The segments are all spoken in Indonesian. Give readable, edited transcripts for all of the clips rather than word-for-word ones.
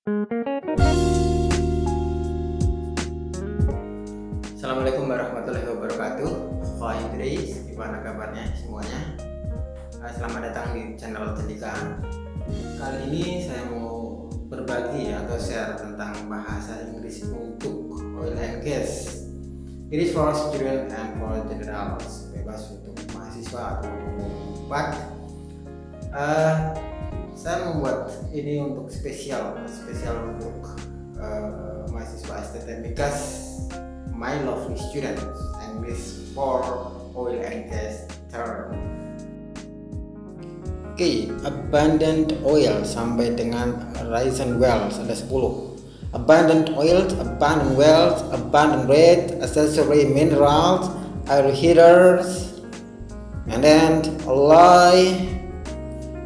Assalamualaikum warahmatullahi wabarakatuh. Hai Idris, gimana kabarnya semuanya? Selamat datang di channel Cendika. Kali ini saya mau berbagi atau share tentang bahasa Inggris untuk oil and gas. It is for student and for generals, bebas untuk mahasiswa atau umum. Saya membuat ini untuk spesial untuk mahasiswa STT Migas, my lovely students, English for oil and gas term. Oke, abundant oil sampai dengan rise and wealth ada 10. Abundant oil, abundant wealth, abundant rate, accessory minerals, air heaters, and then alloy,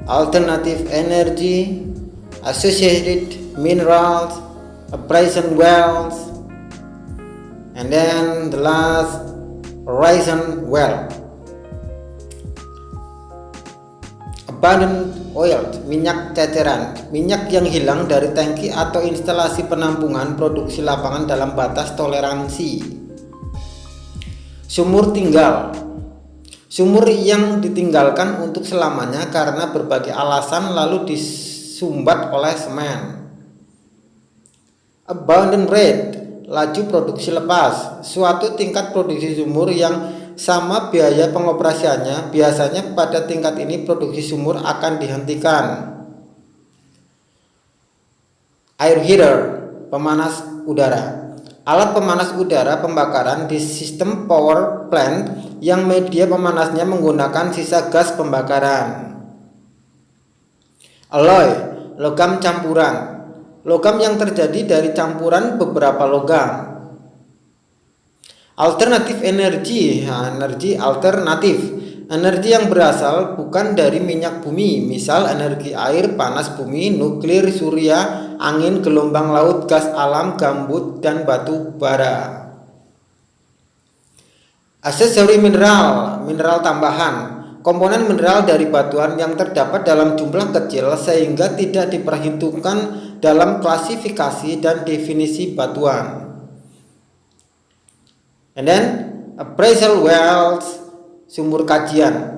alternative energy, associated minerals, appraisal wells, and then the last horizon well. Abundant oil, minyak ceceran, minyak yang hilang dari tangki atau instalasi penampungan produksi lapangan dalam batas toleransi. Sumur tinggal, sumur yang ditinggalkan untuk selamanya karena berbagai alasan lalu disumbat oleh semen. Abundant rate, laju produksi lepas, suatu tingkat produksi sumur yang sama biaya pengoperasiannya. Biasanya pada tingkat ini produksi sumur akan dihentikan. Air heater, pemanas udara, alat pemanas udara pembakaran di sistem power plant yang media pemanasnya menggunakan sisa gas pembakaran. Alloy, logam campuran, logam yang terjadi dari campuran beberapa logam. Alternatif energi, energi alternatif, energi yang berasal bukan dari minyak bumi, misal energi air, panas bumi, nuklir, surya, angin, gelombang laut, gas alam, gambut, dan batu bara. Aksesori mineral, mineral tambahan, komponen mineral dari batuan yang terdapat dalam jumlah kecil sehingga tidak diperhitungkan dalam klasifikasi dan definisi batuan. And then appraisal wells, sumur kajian,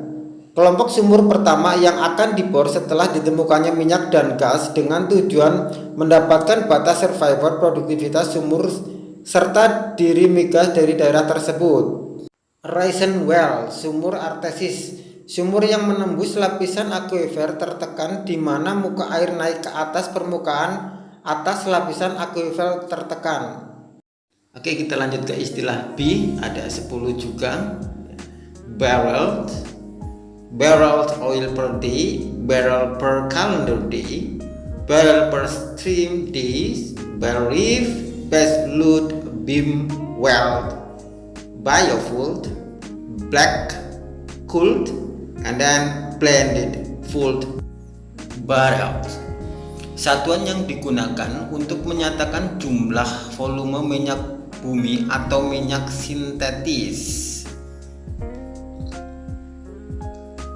kelompok sumur pertama yang akan dibor setelah ditemukannya minyak dan gas dengan tujuan mendapatkan batas survivor produktivitas sumur serta diri migas dari daerah tersebut. Horizon well, sumur artesis, sumur yang menembus lapisan akuifer tertekan di mana muka air naik ke atas permukaan atas lapisan akuifer tertekan. Oke, kita lanjut ke istilah B, ada 10 juga. Barreled, barreled oil per day, barrel per calendar day, barrel per stream days, barrel reef, base load, beam weld, biofuel, black cooled, and then blended full barrels. Satuan yang digunakan untuk menyatakan jumlah volume minyak bumi atau minyak sintetis.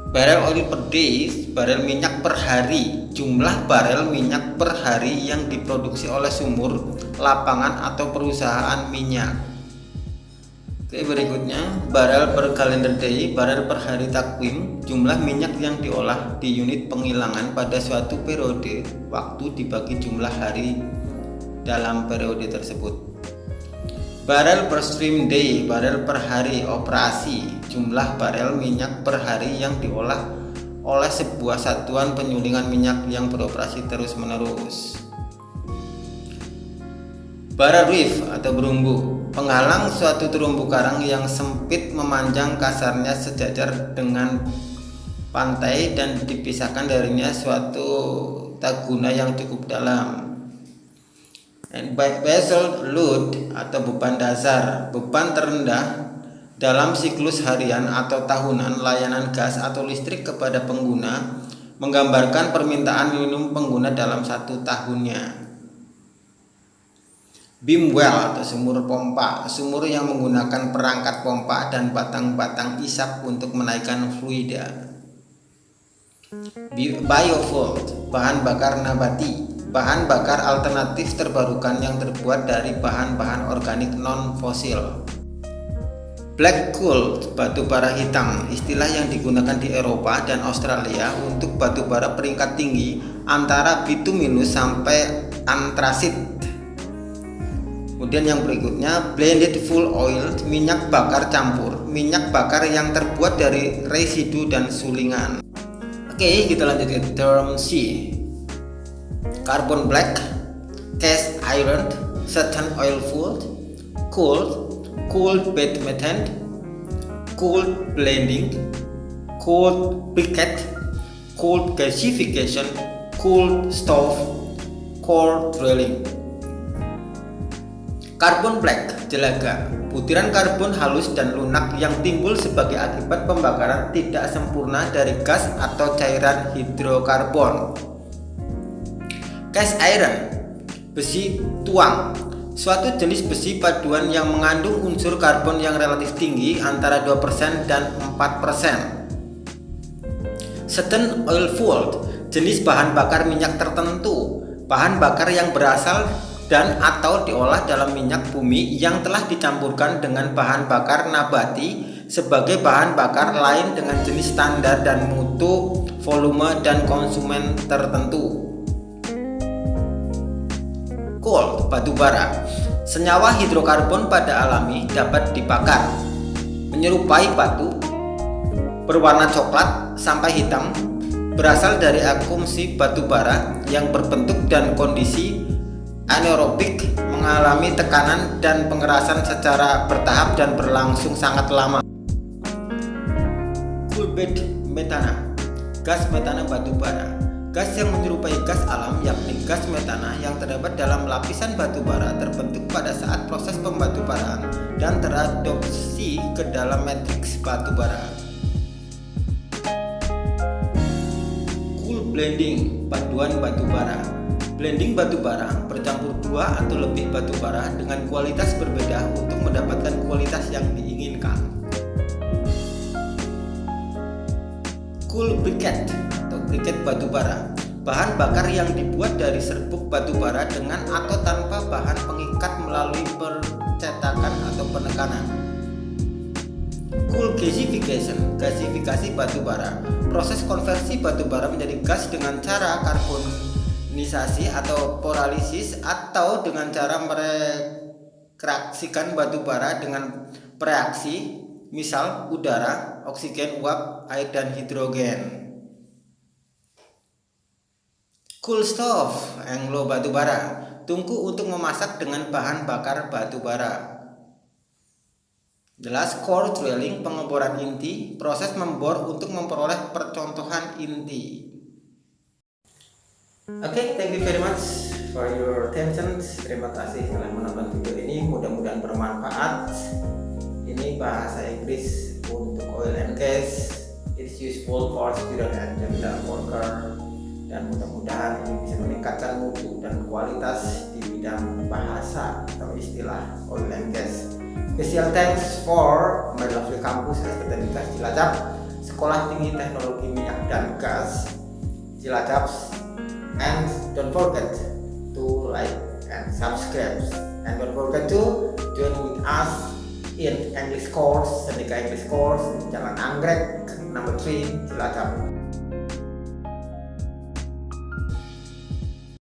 Barrel oil per day, barel minyak per hari, jumlah barel minyak per hari yang diproduksi oleh sumur, lapangan atau perusahaan minyak. Oke, berikutnya barel per calendar day, barel per hari takwim, jumlah minyak yang diolah di unit penghilangan pada suatu periode waktu dibagi jumlah hari dalam periode tersebut. Barel per stream day, barel per hari operasi, jumlah barel minyak per hari yang diolah oleh sebuah satuan penyulingan minyak yang beroperasi terus-menerus. Barrel reef atau berumbu, penghalang suatu terumbu karang yang sempit memanjang kasarnya sejajar dengan pantai dan dipisahkan darinya suatu taguna yang cukup dalam. Basal load atau beban dasar, beban terendah dalam siklus harian atau tahunan layanan gas atau listrik kepada pengguna, menggambarkan permintaan minimum pengguna dalam satu tahunnya. Beam well atau sumur pompa, sumur yang menggunakan perangkat pompa dan batang-batang isap untuk menaikkan fluida. Biofuel, bahan bakar nabati, bahan bakar alternatif terbarukan yang terbuat dari bahan-bahan organik non-fosil. Black coal, batu bara hitam, istilah yang digunakan di Eropa dan Australia untuk batu bara peringkat tinggi antara bituminus sampai antrasit. Kemudian yang berikutnya, blended fuel oil, minyak bakar campur, minyak bakar yang terbuat dari residu dan sulingan. Oke, kita lanjut ke term C. Carbon black, cast iron, certain oil filled, cold bed methane, cold blending, cold briquette, cold gasification, cold stove, cold drilling. Carbon black, jelaga, butiran karbon halus dan lunak yang timbul sebagai akibat pembakaran tidak sempurna dari gas atau cairan hidrokarbon. Cast iron, besi tuang, suatu jenis besi paduan yang mengandung unsur karbon yang relatif tinggi antara 2% dan 4%. Certain oil filled, jenis bahan bakar minyak tertentu, bahan bakar yang berasal dan atau diolah dalam minyak bumi yang telah dicampurkan dengan bahan bakar nabati sebagai bahan bakar lain dengan jenis standar dan mutu, volume, dan konsumen tertentu. Coal, batu bara, senyawa hidrokarbon pada alami dapat dibakar, menyerupai batu, berwarna coklat sampai hitam, berasal dari akumulasi batu bara yang berbentuk dan kondisi anaerobik, mengalami tekanan dan pengerasan secara bertahap dan berlangsung sangat lama. Coal bed metana, gas metana batu bara, gas yang menyerupai gas alam yakni gas metana yang terdapat dalam lapisan batu bara terbentuk pada saat proses pembatubaraan dan teradopsi ke dalam matriks batu bara. Cool blending, paduan batu bara. Blending batu bara bercampur dua atau lebih batu bara dengan kualitas berbeda untuk mendapatkan kualitas yang diinginkan. Cool briquette atau briquette batu bara, bahan bakar yang dibuat dari serbuk batu bara dengan atau tanpa bahan pengikat melalui percetakan atau penekanan. Cool gasification, gasifikasi batu bara, proses konversi batu bara menjadi gas dengan cara karbonisasi atau poralisis atau dengan cara mereaksikan batu bara dengan reaksi, misal udara, oksigen, uap, air, dan hidrogen. Cool stove, anglo batu bara, tungku untuk memasak dengan bahan bakar batu bara. Jelas core drilling, pengeboran inti, proses membor untuk memperoleh percontohan inti. Oke, thank you very much for your attention. Terima kasih telah menonton video ini, mudah-mudahan bermanfaat. Ini bahasa Inggris untuk oil and gas. It's useful for student and general worker, dan mudah-mudahan ini bisa meningkatkan mutu dan kualitas di bidang bahasa atau istilah oil and gas. Special thanks for my lovely campus STTBK Cilacap, Sekolah Tinggi Teknologi Minyak dan Gas Cilacap, and don't forget to like and subscribe, and don't forget to join with us in English course, Sendika English course, Jalan Anggrek, number 3, Cilacap.